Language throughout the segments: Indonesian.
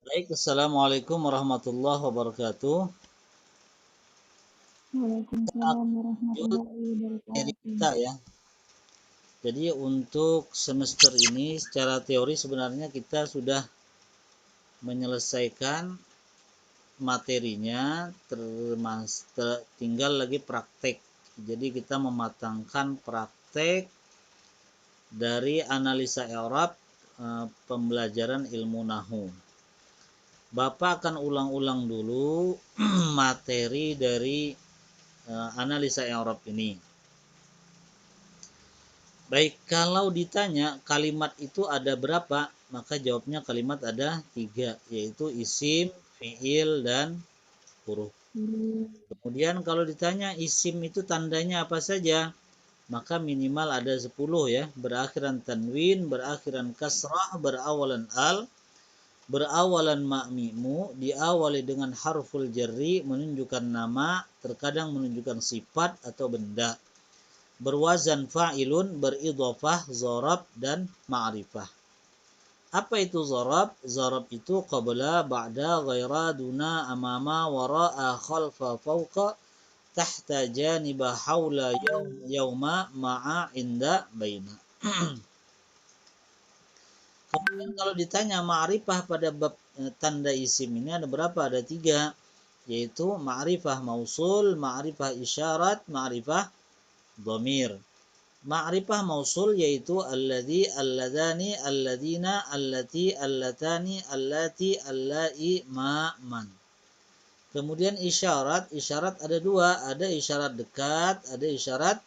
Baik, assalamualaikum warahmatullahi wabarakatuh. Waalaikumsalam Lanjut warahmatullahi materi wabarakatuh. kita ya. Jadi untuk semester ini secara teori sebenarnya kita sudah menyelesaikan materinya, tinggal lagi praktek. Jadi kita mematangkan praktek dari analisa i'rab pembelajaran ilmu nahu. Bapak akan ulang-ulang dulu materi dari analisa i'rab ini. Baik, kalau ditanya kalimat itu ada berapa, maka jawabnya kalimat ada 3, yaitu isim, fiil, dan huruf. Kemudian kalau ditanya isim itu tandanya apa saja, maka minimal ada 10 ya, berakhiran tanwin, berakhiran kasrah, berawalan al, berawalan ma'mimu, diawali dengan harful jarri, menunjukkan nama, terkadang menunjukkan sifat atau benda. Berwazan fa'ilun, beridhofah, zorab, dan ma'rifah. Apa itu zorab? Zorab itu qabla, ba'da, ghaira, duna, amama, wara'a, khalfa, fawqa, tahta, janiba, hawla, yauma, ma'a, inda, baina. Kemudian kalau ditanya ma'rifah pada bab tanda isim ini ada berapa? Ada 3, yaitu ma'rifah mausul, ma'rifah isyarat, ma'rifah dhamir. Ma'rifah mausul yaitu alladzi, alladani, alladina, allati, allatani, allati, allai, ma, man. Kemudian isyarat, isyarat ada 2, ada isyarat dekat, ada isyarat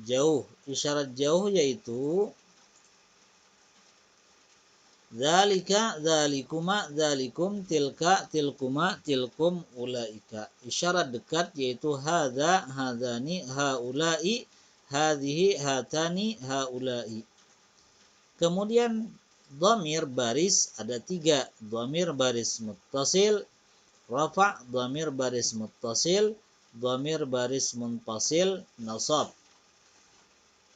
jauh. Isyarat jauh yaitu zalika, zalikuma, zalikum, tilka, tilkuma, tilkum, ulaika. Isyarat dekat yaitu hadza, hadzani, haulai, hadhihi, hatani, haulai. Kemudian dhamir baris ada 3, dhamir baris muttasil, rafa, dhamir baris muttasil, dhamir baris munfasil, nasab.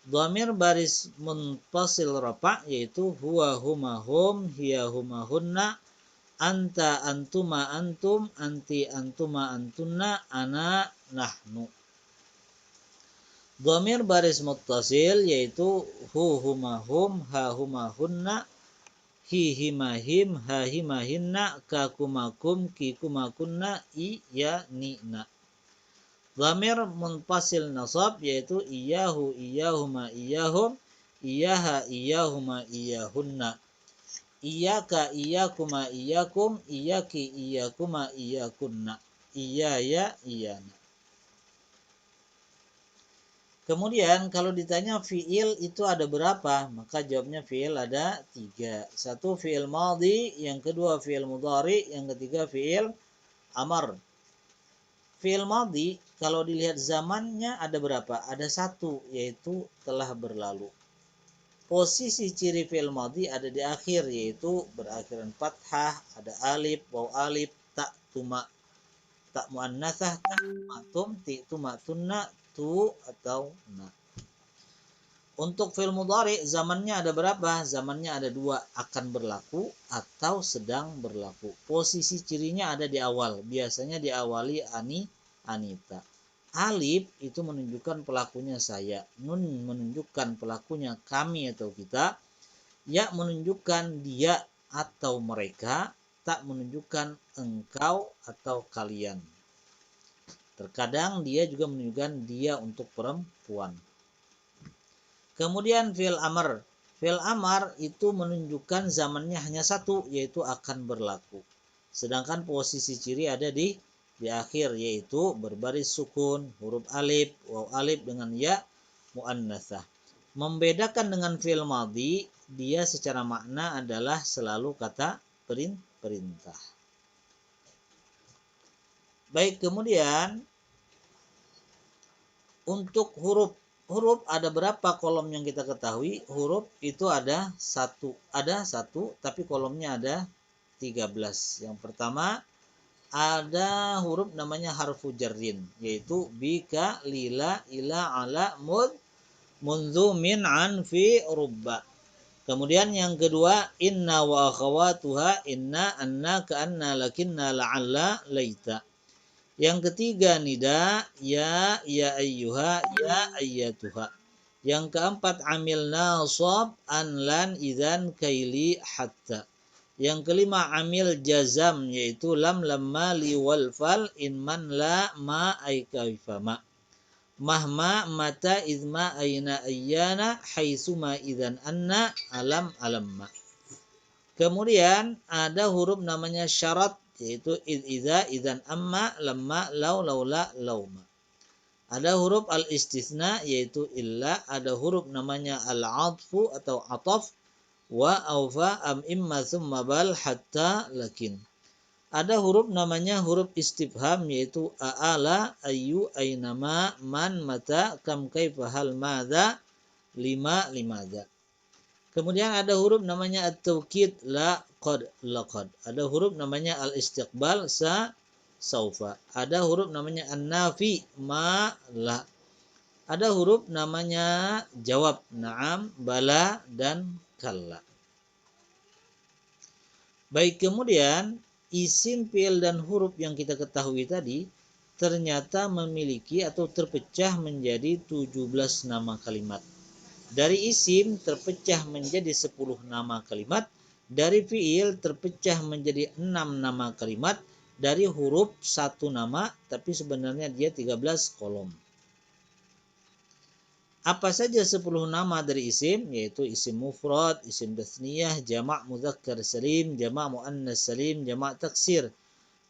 Dhamir baris munfasil rafa yaitu huwa, huma, hum, hiya, huma, hunna, anta, antuma, antum, anti, antuma, antunna, ana, nahnu. Dhamir baris muttasil yaitu hu, huma, hum, ha, huma, hunna, hi, hima, him, ha, hima, hinna, ka, kuma, kum, ki, kuma, kunna, i, ya, ni, na. Dhamir munfasil nasab yaitu iyahu, iyahuma, iyahum, iyaha, iyahuma, iyahunna, iyaka, iyakuma, iyakum, iyaki, iyakuma, iyakunna, iyaya, iyana. Kemudian kalau ditanya fiil itu ada berapa? Maka jawabnya fiil ada 3. Satu fiil madhi, yang kedua fiil mudhari, yang ketiga fiil amar. Fiil madhi kalau dilihat zamannya ada berapa? Ada 1, yaitu telah berlalu. Posisi ciri fiil madhi ada di akhir, yaitu berakhiran fathah, ada alif, waw alif, ta, tuma, tak muannatsah, ta, matum, ti, tuma, tunna, tu, atau na. Untuk fi'il mudhari zamannya ada berapa? Zamannya ada 2, akan berlaku atau sedang berlaku. Posisi cirinya ada di awal. Biasanya diawali ani, anita. Alif itu menunjukkan pelakunya saya. Nun menunjukkan pelakunya kami atau kita. Ya menunjukkan dia atau mereka. Tak menunjukkan engkau atau kalian. Terkadang dia juga menunjukkan dia untuk perempuan. Kemudian fi'il amar. Fi'il amar itu menunjukkan zamannya hanya 1, yaitu akan berlaku. Sedangkan posisi ciri ada di akhir, yaitu berbaris sukun, huruf alif, waw alif dengan ya muannatsah. Membedakan dengan fi'il madhi, dia secara makna adalah selalu kata perintah. Baik, kemudian untuk huruf ada berapa kolom yang kita ketahui? Huruf itu ada satu, tapi kolomnya ada 13. Yang pertama ada huruf namanya harfu jarrin, yaitu bika, lila, ila, ala, mud, munzu, min, an, fi, rubba. Kemudian yang kedua, inna wa akhawatuha, inna, anna, ka'anna, lakinna, la'alla, laita. Yang ketiga nida, ya ayyuha, ya ayyatuha. Yang keempat amil nasab, an, lan, idzan, kaili, hatta. Yang kelima amil jazam, yaitu lam, lamma, li, wal, fal, in, man, la, ma, ay, kaifama. Mahma, mata, izma, aina, ayyana, haitsuma, idzan, anna, alam, alamma. Kemudian ada huruf namanya syarat, yaitu idza, idzan, amma, lamma, law, laula, lauma. Ada huruf al-istisna, yaitu illa. Ada huruf namanya al-atfu atau ataf, wa, aufa, am, imma, summa, bal, hatta, lakin. Ada huruf namanya huruf istifham, yaitu a'ala, ayu, ainama, man, mata, kam, kaifa, hal, madza, lima, limadza. Kemudian ada huruf namanya at-taukid, la, qad, laqad. Ada huruf namanya al-istiqbal, sa, saufa. Ada huruf namanya an-nafi, ma, la. Ada huruf namanya jawab, na'am, bala, dan kalla. Baik, kemudian isim, fi'il, dan huruf yang kita ketahui tadi ternyata memiliki atau terpecah menjadi 17 nama kalimat. Dari isim terpecah menjadi 10 nama kalimat. Dari fi'il terpecah menjadi 6 nama kalimat. Dari huruf 1 nama, tapi sebenarnya dia 13 kolom. Apa saja 10 nama dari isim? Yaitu isim mufrad, isim tasniyah, jamak mudzakkar salim, jamak muannas salim, jamak taksir.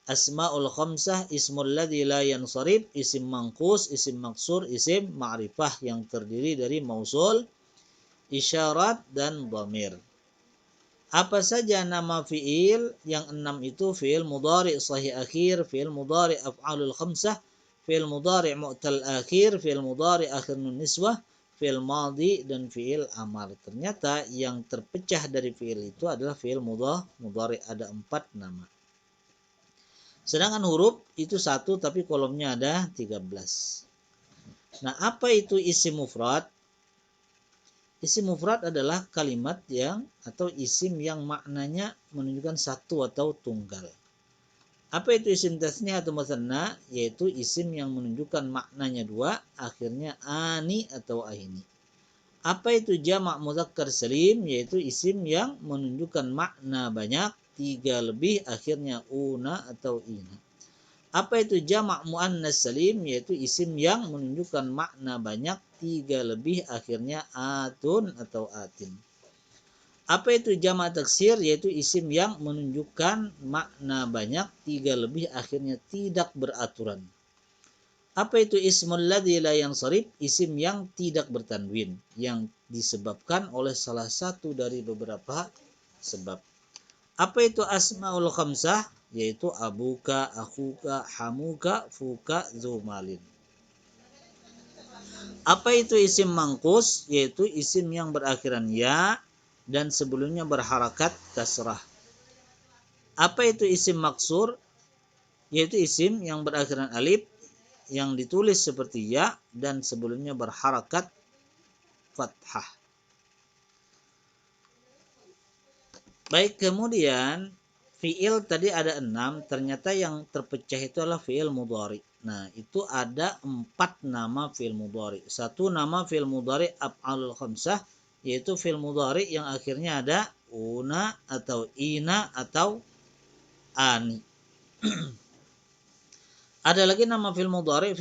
Asmaul khamsah, ismul ladzi la yansarif, isim mangkus, isim maksur, isim ma'rifah yang terdiri dari mausul, isyarat, dan dhamir. Apa saja nama fi'il? Yang 6 itu fi'il mudhari sahih akhir, fi'il mudhari af'alul khamsah, fi'il mudhari mu'tal akhir, fi'il mudhari akhir nun niswah, fi'il madhi, dan fi'il amar. Ternyata yang terpecah dari fi'il itu adalah fi'il mudhari, ada 4 nama. Sedangkan huruf itu 1 tapi kolomnya ada 13. Nah, apa itu isim mufrad? Isim mufrad adalah kalimat yang atau isim yang maknanya menunjukkan satu atau tunggal. Apa itu isim tasniyah atau musanna? Yaitu isim yang menunjukkan maknanya dua, akhirnya ani atau aini. Apa itu jamak mudzakkar salim? Yaitu isim yang menunjukkan makna banyak, 3 lebih, akhirnya una atau ina. Apa itu jamak muannas salim? Yaitu isim yang menunjukkan makna banyak, 3 lebih, akhirnya atun atau atin. Apa itu jamak taksir? Yaitu isim yang menunjukkan makna banyak, 3 lebih, akhirnya tidak beraturan. Apa itu ismul ladzi la yansarif? Isim yang tidak bertanwin, yang disebabkan oleh salah satu dari beberapa sebab. Apa itu asmaul khamsah? Yaitu abuka, akhuka, hamuka, fuka, zumalin. Apa itu isim mangkus? Yaitu isim yang berakhiran ya dan sebelumnya berharakat kasrah. Apa itu isim maksur? Yaitu isim yang berakhiran alif yang ditulis seperti ya dan sebelumnya berharakat fathah. Baik, kemudian fi'il tadi ada 6, ternyata yang terpecah itu adalah fi'il mudhari. Nah, itu ada 4 nama fi'il mudhari. Satu nama fi'il mudhari af'alul khamsah, yaitu fi'il mudhari yang akhirnya ada una atau ina atau ani. Ada lagi nama fi'il mudhari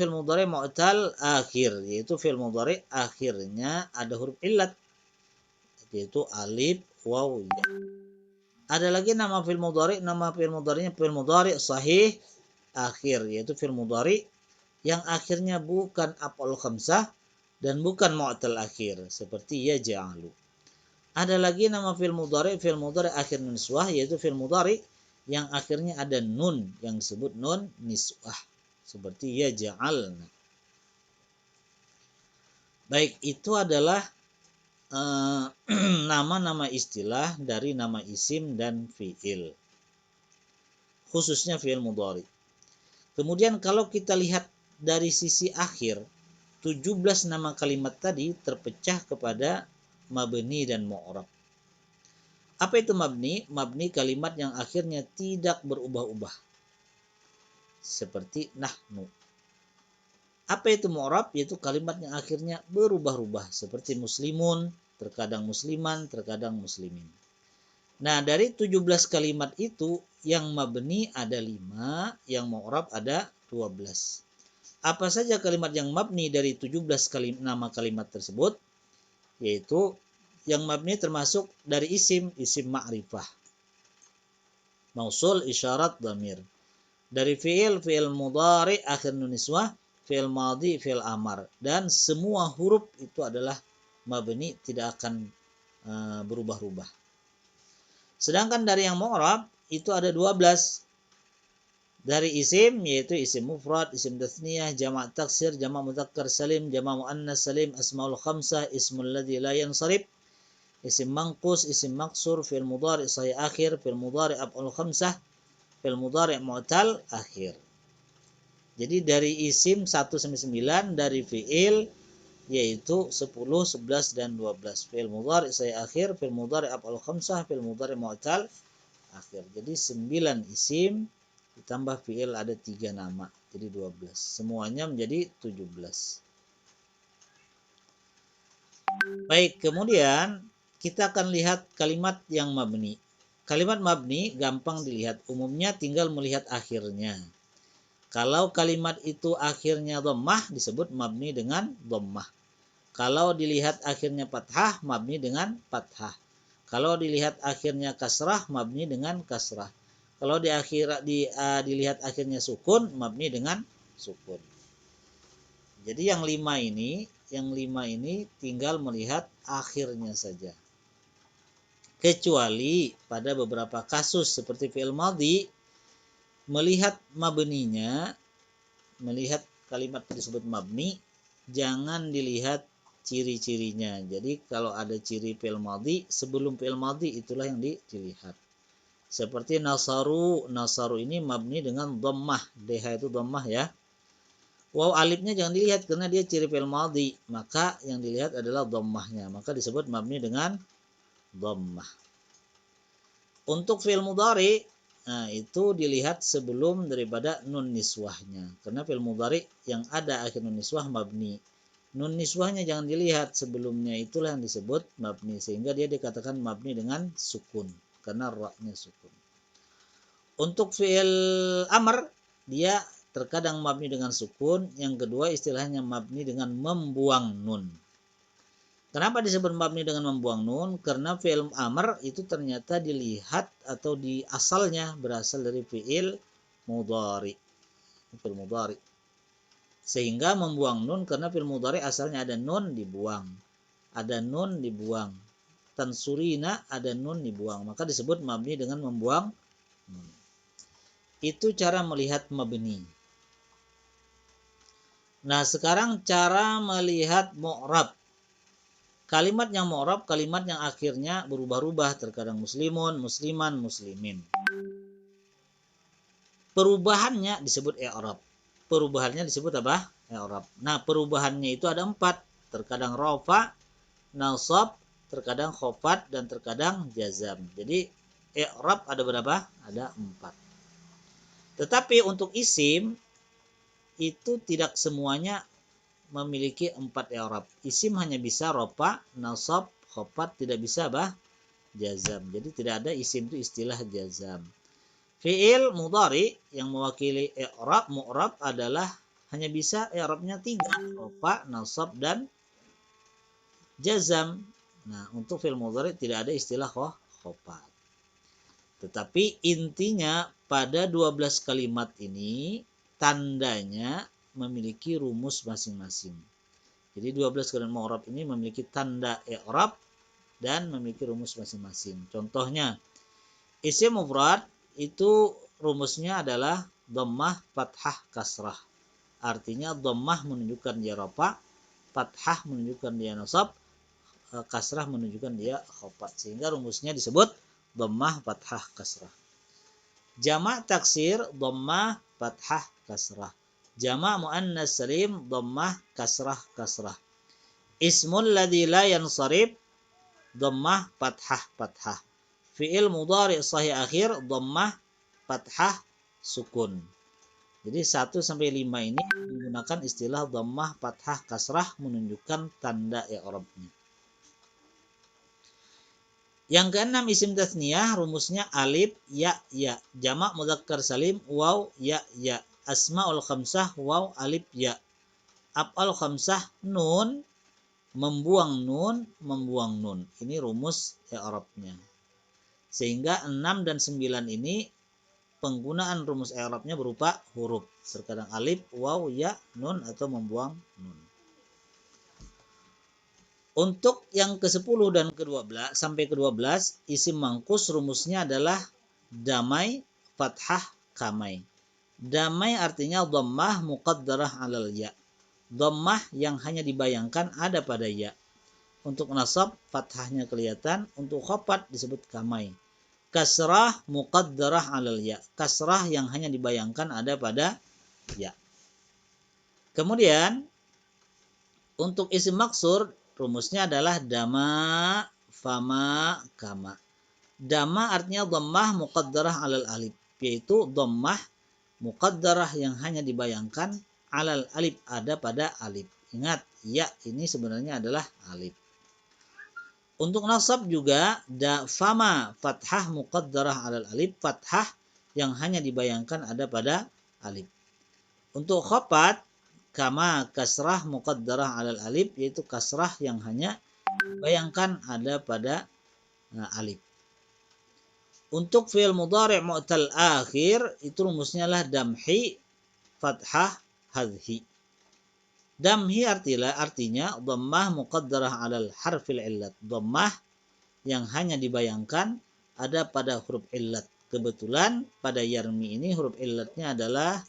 mu'tal akhir, yaitu fi'il mudhari akhirnya ada huruf illat, yaitu alif, waw, ya. Ada lagi nama fi'il mudhari'nya fi'il mudhari sahih akhir, yaitu fi'il mudhari yang akhirnya bukan af'al khamsah dan bukan mu'tal akhir, seperti yaj'alu. Ada lagi nama fi'il mudhari akhir nun niswah, yaitu fi'il mudhari yang akhirnya ada nun yang disebut nun niswah, seperti yaj'alna. Baik, itu adalah nama-nama istilah dari nama isim dan fi'il, khususnya fi'il mudhari. Kemudian kalau kita lihat dari sisi akhir, 17 nama kalimat tadi terpecah kepada mabni dan mu'rab. Apa itu mabni? Mabni kalimat yang akhirnya tidak berubah-ubah. Seperti nahnu. Apa itu mu'rab? Yaitu kalimat yang akhirnya berubah-ubah. Seperti muslimun, terkadang musliman, terkadang muslimin. Nah, dari 17 kalimat itu, yang mabni ada 5, yang mu'rab ada 12. Apa saja kalimat yang mabni dari 17 nama kalimat tersebut? Yaitu yang mabni termasuk dari isim ma'rifah. Mausul, isyarat, dhamir. Dari fi'il mudhari akhir nun niswah, fi'il madhi, fi'il amar. Dan semua huruf itu adalah mabni, tidak akan berubah-ubah. Sedangkan dari yang mu'rab itu ada 12. Dari isim, yaitu isim mufrad, isim tathniyah, jamak taksir, jamak mudzakkar salim, jamak muannas salim, asmaul khamsah, ismul ladzi la yansarif, isim manqus, isim maksur, fi'il mudhari sahih akhir, fi'il mudhari af'ul khamsah, fi'il mudhari mu'tal akhir. Jadi dari isim 1 sampai 9, dari fi'il yaitu 10, 11 dan 12. Fi'il mudhari sahih akhir, fi'il mudhari af'ul khamsah, fi'il mudhari mu'tal akhir. Jadi 9 isim ditambah fi'il ada 3 nama. Jadi 12. Semuanya menjadi 17. Baik, kemudian kita akan lihat kalimat yang mabni. Kalimat mabni gampang dilihat. Umumnya tinggal melihat akhirnya. Kalau kalimat itu akhirnya dhammah disebut mabni dengan dhammah. Kalau dilihat akhirnya fathah, mabni dengan fathah. Kalau dilihat akhirnya kasrah, mabni dengan kasrah. Kalau dilihat akhirnya sukun, mabni dengan sukun. Jadi yang 5 ini tinggal melihat akhirnya saja. Kecuali pada beberapa kasus seperti fi'il madhi, melihat mabninya, melihat kalimat disebut mabni, jangan dilihat ciri-cirinya. Jadi kalau ada ciri fi'il madhi, sebelum fi'il madhi itulah yang dilihat. Seperti nasaru ini mabni dengan dhammah, dh itu dhammah ya. Waw alifnya jangan dilihat karena dia ciri fi'il madhi, maka yang dilihat adalah dhammahnya, maka disebut mabni dengan dhammah. Untuk fi'il mudhari, nah itu dilihat sebelum daripada nun niswahnya. Karena fi'il mudhari yang ada akhir nun niswah mabni. Nun niswahnya jangan dilihat sebelumnya, itulah yang disebut mabni. Sehingga dia dikatakan mabni dengan sukun. Karena ra-nya sukun. Untuk fi'il amr, dia terkadang mabni dengan sukun. Yang kedua istilahnya mabni dengan membuang nun. Kenapa disebut mabni dengan membuang nun? Karena fi'il amr itu ternyata dilihat atau di asalnya berasal dari fi'il mudhari. Fi'il mudhari. Sehingga membuang nun karena fi'il mudhari asalnya ada nun dibuang. Ada nun dibuang. Tansurina ada nun dibuang. Maka disebut mabni dengan membuang nun. Itu cara melihat mabni. Nah, sekarang cara melihat mu'rab. Kalimat yang mu'rab, kalimat yang akhirnya berubah-ubah, terkadang muslimun, musliman, muslimin. Perubahannya disebut i'rab. Perubahannya disebut apa? I'rab. Nah, perubahannya itu ada 4. Terkadang rafa, nasab, terkadang khofat, dan terkadang jazam. Jadi, i'rab ada berapa? Ada 4. Tetapi untuk isim, itu tidak semuanya memiliki 4 i'rab. Isim hanya bisa rafa, nasab, khofat, tidak bisa apa? Jazam. Jadi tidak ada isim itu istilah jazam. Fi'il mudhari yang mewakili i'rab mu'rab adalah hanya bisa i'rabnya 3, rafa, nasab, dan jazam. Nah, untuk fi'il mudhari tidak ada istilah khofat. Tetapi intinya pada 12 kalimat ini tandanya memiliki rumus masing-masing. Jadi 12 kalimat mu'rab ini memiliki tanda i'rab dan memiliki rumus masing-masing. Contohnya, isim mufrad itu rumusnya adalah dhammah, fathah, kasrah. Artinya dhammah menunjukkan dia rafa, fathah menunjukkan dia nasab, kasrah menunjukkan dia khofat. Sehingga rumusnya disebut dhammah, fathah, kasrah. Jamak taksir dhammah, fathah, kasrah. Jamak muannas salim dhammah, kasrah, kasrah. Ismul ladzi la yansarif dhammah, fathah, fathah. fi'il mudhari sahih akhir dhammah, fathah, sukun. Jadi 1 sampai 5 ini menggunakan istilah dhammah, fathah, kasrah menunjukkan tanda i'rabnya. Yang keenam isim tasniyah rumusnya alif, ya, ya. Jamak mudzakkar salim waw, ya, ya. Asmaul khamsah waw, alif, ya. Af'al khamsah nun, membuang nun, membuang nun. Ini rumus i'rabnya. Sehingga 6 dan 9 ini penggunaan rumus i'rabnya berupa huruf. Terkadang alif, waw, ya, nun atau membuang nun. Untuk yang ke-10 dan ke-12 sampai ke-12 isim mangkus rumusnya adalah damai, fathah, kamai. Damai artinya dhammah muqaddarah 'alal ya. Dhammah yang hanya dibayangkan ada pada ya. Untuk nasab fathahnya kelihatan, untuk khafat disebut kamai. Kasrah muqaddarah 'alal ya. Kasrah yang hanya dibayangkan ada pada ya. Kemudian untuk isim maksur rumusnya adalah dama, fama, kama. Dama artinya dhammah muqaddarah 'alal alif, yaitu dhammah muqaddarah yang hanya dibayangkan 'alal alif ada pada alif. Ingat, ya ini sebenarnya adalah alif. Untuk nasab juga fama fathah muqaddarah 'alal alif, fathah yang hanya dibayangkan ada pada alif. Untuk khafat kama kasrah muqaddarah 'alal alif, yaitu kasrah yang hanya bayangkan ada pada alif. Untuk fi'il mudhari' mu'tal akhir itu rumusnya adalah damhi, fathah, hadhi. Damhi artinya dhammah muqaddarah 'alal harfil illat. Dhammah yang hanya dibayangkan ada pada huruf illat. Kebetulan pada yarmi ini huruf illatnya adalah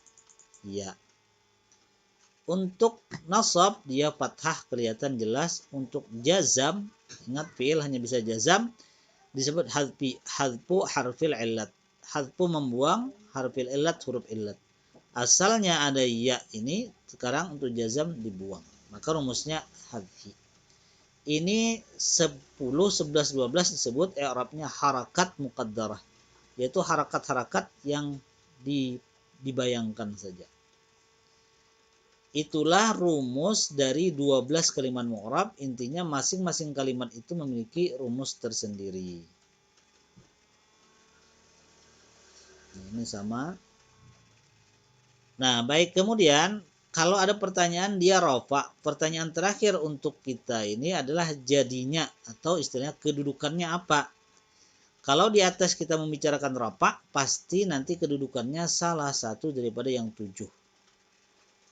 ya. Untuk nasab dia fathah kelihatan jelas. Untuk jazam, ingat fi'il hanya bisa jazam, disebut hadfu harfil illat. Hadfu membuang harfil illat, huruf illat. Asalnya ada ya ini, sekarang untuk jazam dibuang. Maka rumusnya hadfi. Ini 10, 11, 12 disebut i'rabnya harakat muqaddarah. Yaitu harakat-harakat yang dibayangkan saja. Itulah rumus dari 12 kalimat mu'rab. Intinya masing-masing kalimat itu memiliki rumus tersendiri. Ini sama. Nah, baik, kemudian kalau ada pertanyaan dia rafa. Pertanyaan terakhir untuk kita ini adalah jadinya atau istilahnya kedudukannya apa. Kalau di atas kita membicarakan rafa, pasti nanti kedudukannya salah satu daripada yang 7.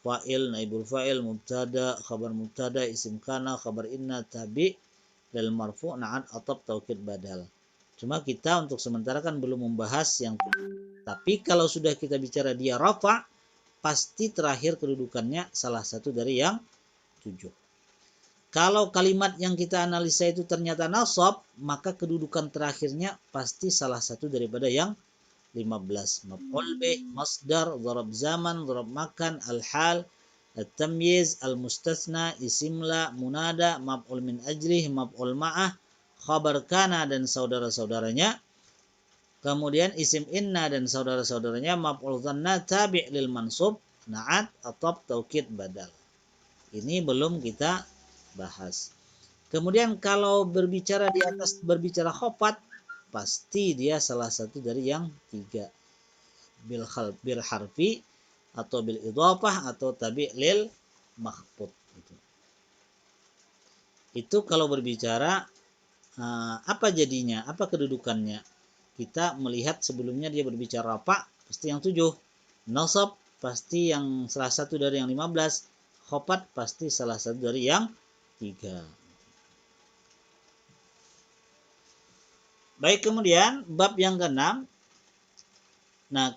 Fa'il, naibul fa'il, mubtada, khabar mubtada, isim kana, khabar inna, tabi, dal marfu', na'at, atab, taukid, badal. Cuma kita untuk sementara kan belum membahas yang 7. Tapi kalau sudah kita bicara dia rafa, pasti terakhir kedudukannya salah satu dari yang 7. Kalau kalimat yang kita analisa itu ternyata nasab, maka kedudukan terakhirnya pasti salah satu daripada yang 15. Maf'ul bih, masdar, dharab zaman, dharab makan, al-hal, at-tamyiz, al-mustatsna, isimla, munada, maf'ul min ajlih, maf'ul ma'ah, khabar kana dan saudara-saudaranya. Kemudian isim inna dan saudara-saudaranya, maf'ul dhanna, tabi' lil mansub, na'at, atab, taukid, badal. Ini belum kita bahas. Kemudian kalau berbicara di atas berbicara khafat, pasti dia salah satu dari yang 3. Bil harfi atau bil idhafah atau tabi' lil makhfud. Itu kalau berbicara apa jadinya, apa kedudukannya. Kita melihat sebelumnya dia berbicara rafa, pasti yang 7. Nasab pasti yang salah satu dari yang 15. Khafat pasti salah satu dari yang 3. Baik, kemudian bab yang ke-6. Nah,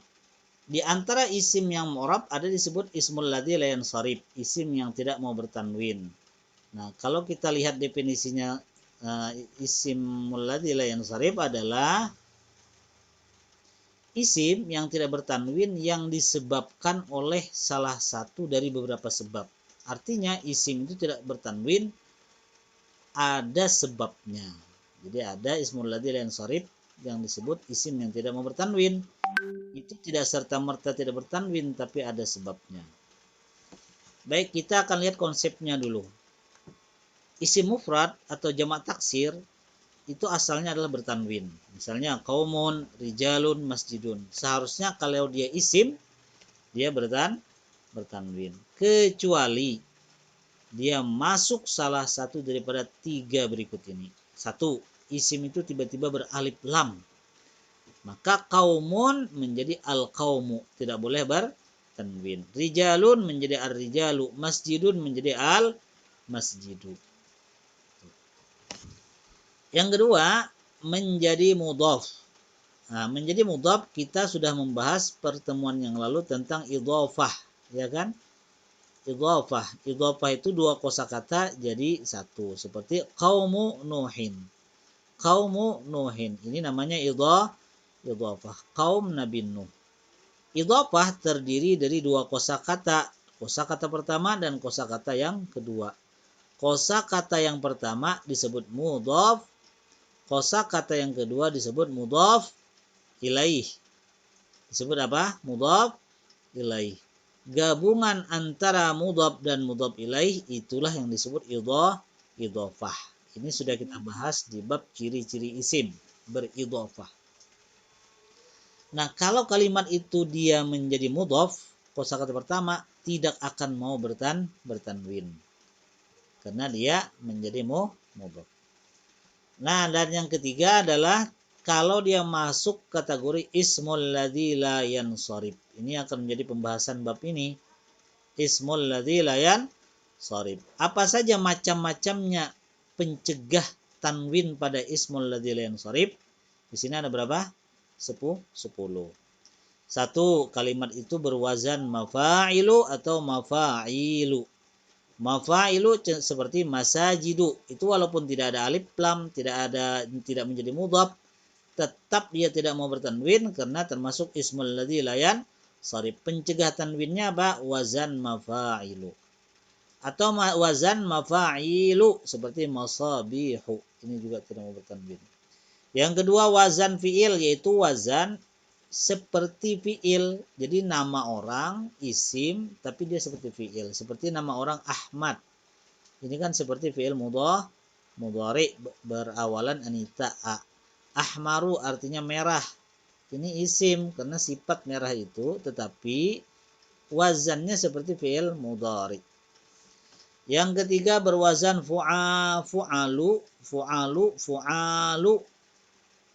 di antara isim yang mu'rab ada disebut ismul ladzi la yansharif, isim yang tidak mau bertanwin. Nah, kalau kita lihat definisinya isimul ladzi la yansharif adalah isim yang tidak bertanwin yang disebabkan oleh salah satu dari beberapa sebab. Artinya isim itu tidak bertanwin ada sebabnya. Jadi ada ismul ladzi la yansharif yang disebut isim yang tidak mau bertanwin. Itu tidak serta-merta tidak bertanwin, tapi ada sebabnya. Baik, kita akan lihat konsepnya dulu. Isim mufrad atau jamak taksir itu asalnya adalah bertanwin. Misalnya qaumun, rijalun, masjidun. Seharusnya kalau dia isim, dia bertanwin. Kecuali dia masuk salah satu daripada tiga berikut ini. Satu, isim itu tiba-tiba beralif lam. Maka qaumun menjadi al-qaumu. Tidak boleh bertanwin. Rijalun menjadi ar-rijalu. Masjidun menjadi al-masjidu. Yang kedua, menjadi mudhaf. Nah, menjadi mudhaf kita sudah membahas pertemuan yang lalu tentang idhofah, ya kan? Idhofah. Idhofah itu dua kosakata jadi satu. Seperti qaumu Nuhin. Qaumu Nuhin. Ini namanya idhofah. Kaum Nabi Nuh. Idhofah terdiri dari dua kosakata. Kosakata pertama dan kosakata yang kedua. Kosakata yang pertama disebut mudhaf. Kosakata yang kedua disebut mudhaf ilaih. Disebut apa? Mudhaf ilaih. Gabungan antara mudhaf dan mudhaf ilaih itulah yang disebut idhofah. Ini sudah kita bahas di bab ciri-ciri isim beridhofah. Nah, kalau kalimat itu dia menjadi mudhaf, kosakata pertama tidak akan mau bertanwin. Karena dia menjadi mudhaf. Nah, dan yang ketiga adalah kalau dia masuk kategori ismul ladzi la yansharif. Ini akan menjadi pembahasan bab ini. Ismul ladzi la yansharif. Apa saja macam-macamnya pencegah tanwin pada ismul ladzi la yansharif? Di sini ada berapa? 10. Satu, kalimat itu berwazan mafa'ilu atau mafa'ilu. Mafa'ilu seperti masajidu, itu walaupun tidak ada alif lam, tidak menjadi mudhaf, tetap dia tidak mau bertanwin karena termasuk ismul ladzi la yansharif. Pencegah tanwinnya apa? Wazan mafa'ilu. Atau wazan mafa'ilu seperti masabihu. Ini juga tidak mau bertanwin. Yang kedua wazan fi'il, yaitu wazan seperti fi'il. Jadi nama orang isim tapi dia seperti fi'il. Seperti nama orang Ahmad. Ini kan seperti fi'il mudhari berawalan anita a. Ahmaru artinya merah. Ini isim karena sifat merah itu, tetapi wazannya seperti fi'il mudhari. Yang ketiga berwazan fu'alu,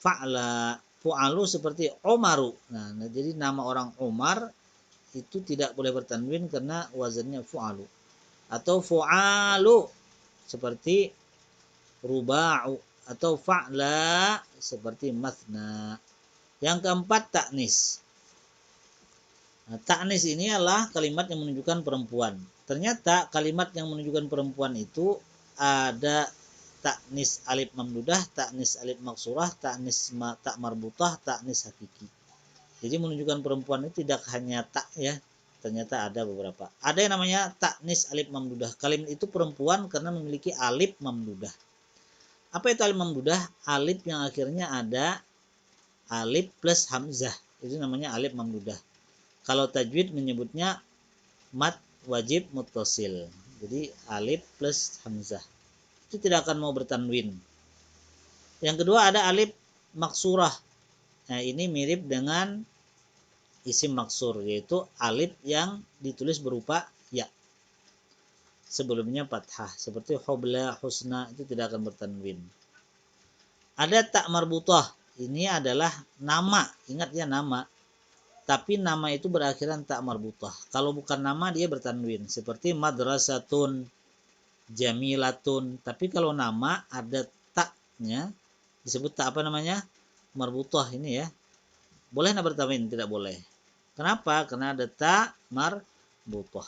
fa'la. Fu'alu seperti Umaru. Nah, jadi nama orang Umar itu tidak boleh bertanwin karena wazannya fu'alu. Atau fu'alu seperti ruba'u. Atau fa'la seperti mathna. Yang keempat taknis. Nah, taknis ini adalah kalimat yang menunjukkan perempuan. Ternyata kalimat yang menunjukkan perempuan itu ada taknis alif mamdudah, taknis alif maksurah, taknis tak marbutah, taknis hakiki. Jadi menunjukkan perempuan itu tidak hanya tak ya, ternyata ada beberapa. Ada yang namanya taknis alif mamdudah. Kalimat itu perempuan karena memiliki alif mamdudah. Apa itu alif mamdudah? Alif yang akhirnya ada alif plus hamzah. Itu namanya alif mamdudah. Kalau tajwid menyebutnya mat wajib muttasil. Jadi alif plus hamzah. Itu tidak akan mau bertanwin. Yang kedua ada alif maksurah. Nah, ini mirip dengan isim maksur, yaitu alif yang ditulis berupa ya. Sebelumnya fathah, seperti hubla, husna, itu tidak akan bertanwin. Ada tak marbutah. Ini adalah nama, ingat ya nama. Tapi nama itu berakhiran tak marbutah. Kalau bukan nama dia bertanwin, seperti madrasatun, jamilatun. Tapi kalau nama ada taknya, disebut tak apa namanya? Marbutah ini ya. Boleh nggak bertanwin? Tidak boleh. Kenapa? Karena ada tak marbutah.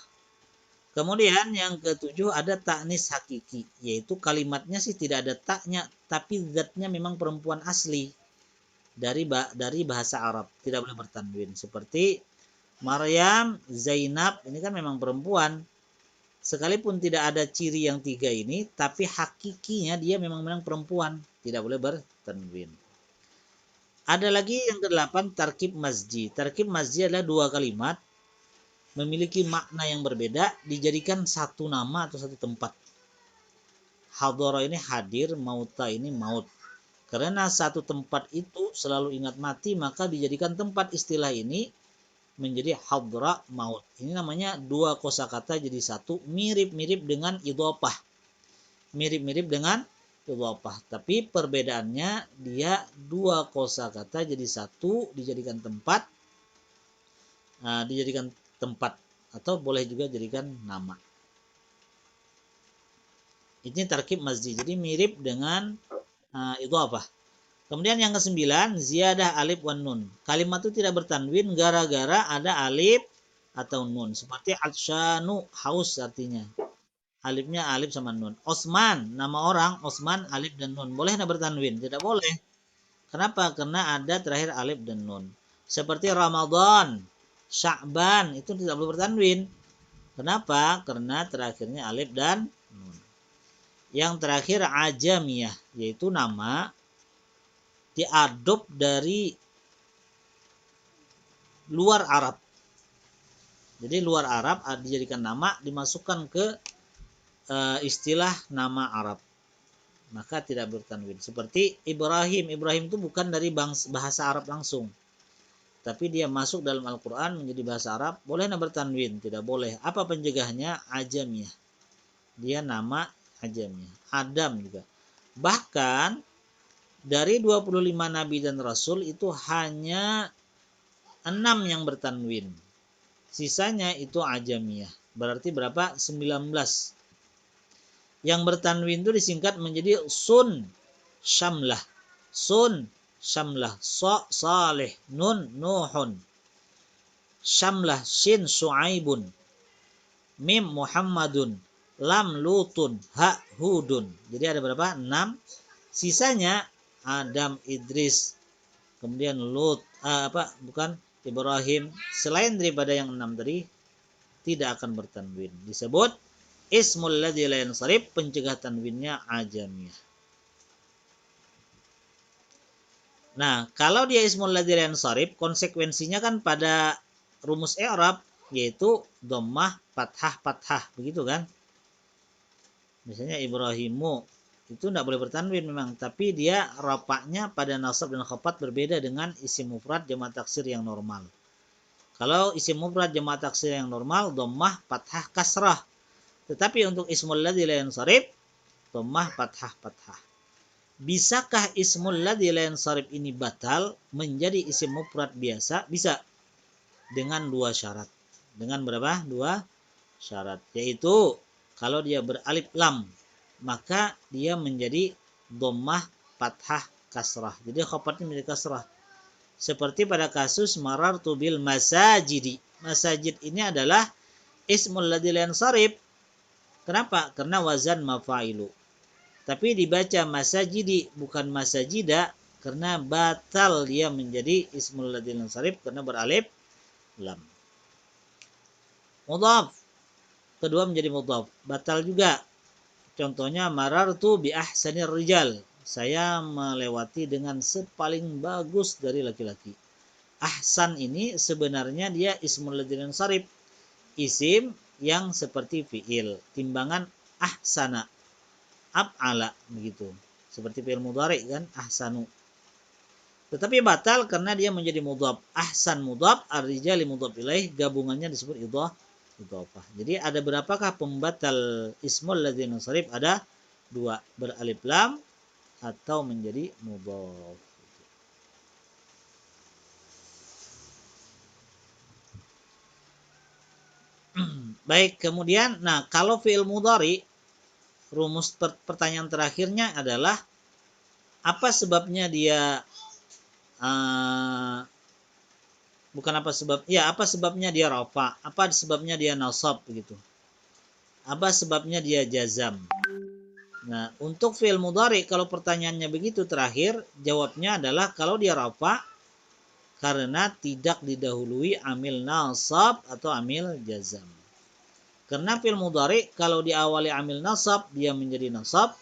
Kemudian yang ketujuh ada taknis hakiki, yaitu kalimatnya sih tidak ada taknya, tapi zatnya memang perempuan asli dari bahasa Arab, tidak boleh bertanwin. Seperti Maryam, Zainab, ini kan memang perempuan. Sekalipun tidak ada ciri yang tiga ini, tapi hakikinya dia memang perempuan, tidak boleh bertanwin. Ada lagi yang kedelapan tarkib masji. Tarkib masji adalah dua kalimat memiliki makna yang berbeda dijadikan satu nama atau satu tempat. Hadara ini hadir, mauta ini maut. Karena satu tempat itu selalu ingat mati, maka dijadikan tempat istilah ini menjadi hadra maut. Ini namanya dua kosakata jadi satu, mirip-mirip dengan idhofah. Mirip-mirip dengan idhofah. Tapi perbedaannya dia dua kosakata jadi satu, dijadikan tempat atau boleh juga jadikan nama. Ini tarkib masjid. Jadi mirip dengan idhofah. Kemudian yang kesembilan, ziyadah alif wan nun. Kalimat itu tidak bertanwin gara-gara ada alif atau nun. Seperti atsyanu, haus artinya. Alifnya alif sama nun. Osman, nama orang, Osman, alif dan nun. Boleh tidak bertanwin? Tidak boleh. Kenapa? Karena ada terakhir alif dan nun. Seperti Ramadan, Sya'ban, itu tidak boleh bertanwin. Kenapa? Karena terakhirnya alif dan nun. Yang terakhir ajamiyah, yaitu nama diadop dari luar Arab. Jadi luar Arab dijadikan nama, dimasukkan ke istilah nama Arab. Maka tidak bertanwin. Seperti Ibrahim. Ibrahim itu bukan dari bahasa Arab langsung. Tapi dia masuk dalam Al-Quran menjadi bahasa Arab. Boleh bertanwin? Tidak boleh. Apa penjegahnya? Ajamiyah. Dia nama ajamiyah. Adam juga. Bahkan dari 25 nabi dan rasul itu hanya 6 yang bertanwin. Sisanya itu ajamiyah. Berarti berapa? 19. Yang bertanwin itu disingkat menjadi sun syamlah. Sun syamlah. So salih. Nun nuhun. Syamlah shin su'aibun. Mim muhammadun. Lam lutun. Ha hudun. Jadi ada berapa? 6. Sisanya Adam, Idris, kemudian Lut, Ibrahim. Selain daripada yang 6 tadi, tidak akan bertanwin. Disebut ismul ladzi la yansarif, pencegah tanwinnya ajamiyah. Nah, kalau dia ismul ladzi la yansarif, konsekuensinya kan pada rumus i'rab yaitu dhammah, fathah, begitu kan? Misalnya Ibrahimu itu tidak boleh bertanwin memang, tapi dia rafa'nya pada nasab dan khafat berbeda dengan isim mufrad jamak taksir yang normal. Kalau isim mufrad jamak taksir yang normal, dhammah, fathah, kasrah. Tetapi untuk ismul ladzi la yansarif, dhammah, fathah. Bisakah ismul ladzi la yansarif ini batal menjadi isim mufrad biasa? Bisa. Dengan dua syarat. Dengan berapa? Dua syarat. Yaitu kalau dia beralif lam, maka dia menjadi dhammah, fathah, kasrah. Jadi khafatnya menjadi kasrah. Seperti pada kasus marartu bil masajidi. Masajid ini adalah ismul ladzi la yansarif. Kenapa? Karena wazan mafa'ilu. Tapi dibaca masajidi bukan masajida karena batal dia menjadi ismul ladzi la yansarif karena beralif lam. Mudhaf. Kedua menjadi mudhaf. Batal juga. Contohnya marartu bi ahsanir rijal. Saya melewati dengan sepaling bagus dari laki-laki. Ahsan ini sebenarnya dia ismul ladzi la yansarif. Isim yang seperti fiil. Timbangan ahsana. Af'ala begitu. Seperti fiil mudhari kan ahsanu. Tetapi batal karena dia menjadi mudhaf. Ahsan mudhaf, ar-rijali mudhaf ilaih, gabungannya disebut idhofah. Jadi ada berapakah pembatal ismul ladzi yansarif? Ada 2, beralif lam atau menjadi mudhaf. Baik, kemudian kalau fi'il mudhari, rumus pertanyaan terakhirnya adalah apa sebabnya dia apa sebabnya dia rafa, apa sebabnya dia nasab begitu. Apa sebabnya dia jazam. Nah, untuk fi'il mudhari kalau pertanyaannya begitu terakhir, jawabnya adalah kalau dia rafa karena tidak didahului amil nasab atau amil jazam. Karena fi'il mudhari kalau diawali amil nasab dia menjadi nasab,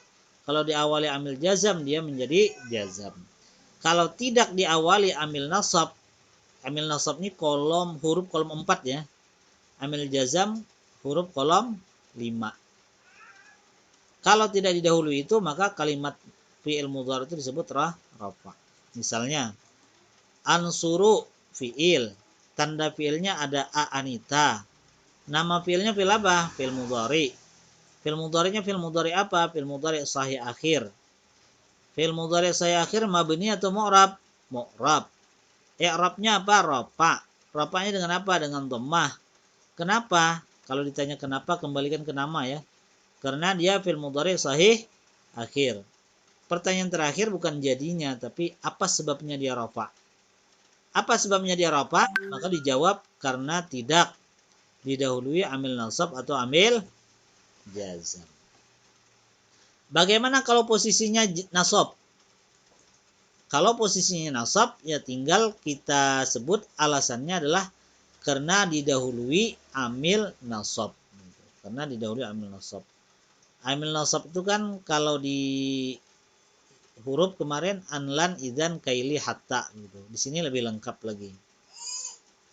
kalau diawali amil jazam dia menjadi jazam. Kalau tidak diawali amil nasab ini huruf kolom 4 ya. Amil jazam huruf kolom 5. Kalau tidak didahului itu maka kalimat fi'il mudhari itu disebut rafa. Misalnya ansuru fi'il, tanda fi'ilnya ada a anita. Nama fi'ilnya fi'il apa? Fi'il mudhari. Fi'il mudhari'nya fi'il mudhari apa? Fi'il mudhari sahih akhir. Fi'il mudhari sahih akhir mabni atau mu'rab? Mu'rab. I'rabnya apa? Rafa. Rafanya dengan apa? Dengan dhammah. Kenapa? Kalau ditanya kenapa, kembalikan ke nama ya. Karena dia fi'il mudhari sahih akhir. Pertanyaan terakhir bukan jadinya, tapi apa sebabnya dia rafa? Apa sebabnya dia rafa? Maka dijawab karena tidak didahului amil nasab atau amil jazam. Bagaimana kalau posisinya nasab? Kalau posisinya nasab, ya tinggal kita sebut alasannya adalah karena didahului amil nasab. Karena didahului amil nasab. Amil nasab itu kan kalau di huruf kemarin anlan, idzan, kaili, hatta gitu. Di sini lebih lengkap lagi.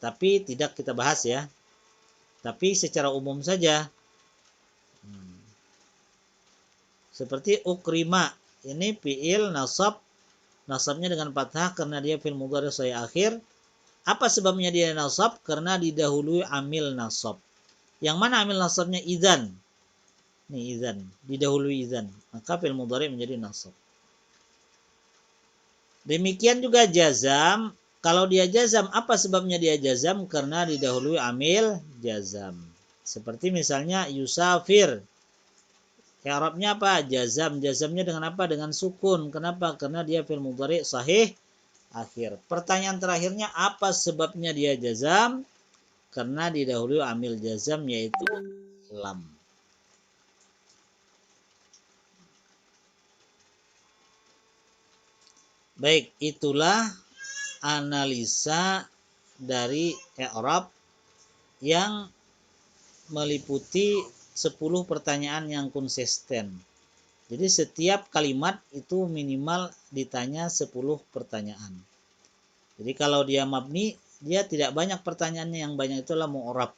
Tapi tidak kita bahas ya. Tapi secara umum saja. Seperti ukrima. Ini fi'il nasab. Nasabnya dengan fathah karena dia fi'il mudhari sahih akhir. Apa sebabnya dia nasab? Karena didahului amil nasab. Yang mana amil nasabnya? Idzan. Nih idzan. Didahului idzan. Maka fi'il mudhari menjadi nasab. Demikian juga jazam. Kalau dia jazam, apa sebabnya dia jazam? Karena didahului amil jazam. Seperti misalnya yusafir. I'rabnya apa? Jazam. Jazamnya dengan apa? Dengan sukun. Kenapa? Karena dia fi'il mudhari sahih akhir. Pertanyaan terakhirnya, apa sebabnya dia jazam? Karena didahului amil jazam yaitu lam. Baik, itulah analisa dari i'rab yang meliputi 10 pertanyaan yang konsisten. Jadi setiap kalimat itu minimal ditanya 10 pertanyaan. Jadi kalau dia mabni, dia tidak banyak pertanyaannya, yang banyak itulah mu'rab.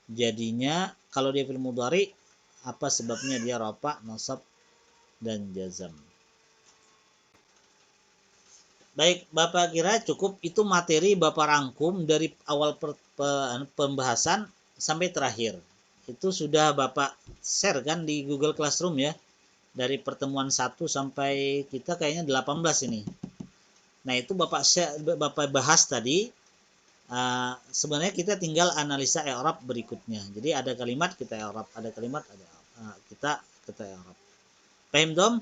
Jadinya kalau dia fi'il mudhari, apa sebabnya dia rafa, nasab, dan jazam. Baik, Bapak kira cukup itu materi Bapak rangkum dari awal pembahasan sampai terakhir. Itu sudah Bapak share kan di Google Classroom ya. Dari pertemuan 1 sampai kita kayaknya 18 ini. Nah, itu Bapak bahas tadi. Sebenarnya kita tinggal analisa i'rab berikutnya. Jadi ada kalimat kita i'rab, ada kalimat kita i'rab. Paham, Dom?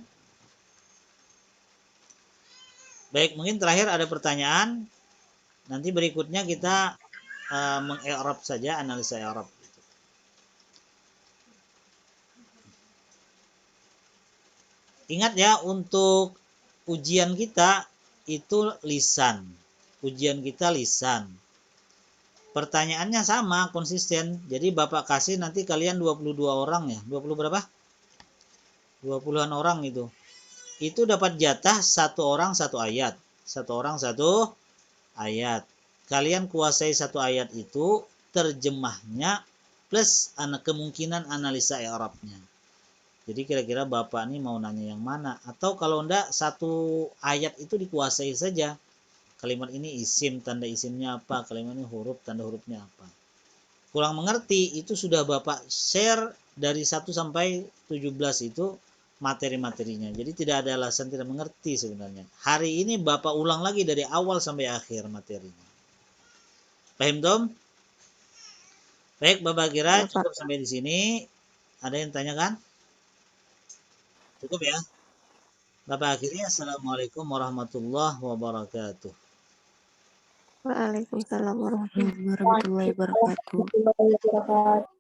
Baik, mungkin terakhir ada pertanyaan. Nanti berikutnya kita meng-i'rab saja, analisa i'rab. Ingat ya, untuk ujian kita itu lisan. Ujian kita lisan. Pertanyaannya sama, konsisten. Jadi Bapak kasih nanti kalian 22 orang ya. 20 berapa? 20-an orang itu. Itu dapat jatah satu orang satu ayat. Satu orang satu ayat. Kalian kuasai satu ayat itu, terjemahnya plus kemungkinan analisa i'rabnya. Jadi kira-kira Bapak nih mau nanya yang mana? Atau kalau enggak, satu ayat itu dikuasai saja. Kalimat ini isim, tanda isimnya apa? Kalimat ini huruf, tanda hurufnya apa? Kurang mengerti, itu sudah Bapak share dari 1 sampai 17 itu materi-materinya. Jadi tidak ada alasan tidak mengerti sebenarnya. Hari ini Bapak ulang lagi dari awal sampai akhir materinya. Paham, Tom? Baik, Bapak kira cukup sampai di sini. Ada yang tanyakan? Cukup ya? Bapak akhiri, Assalamualaikum warahmatullahi wabarakatuh. Waalaikumsalam warahmatullahi wabarakatuh.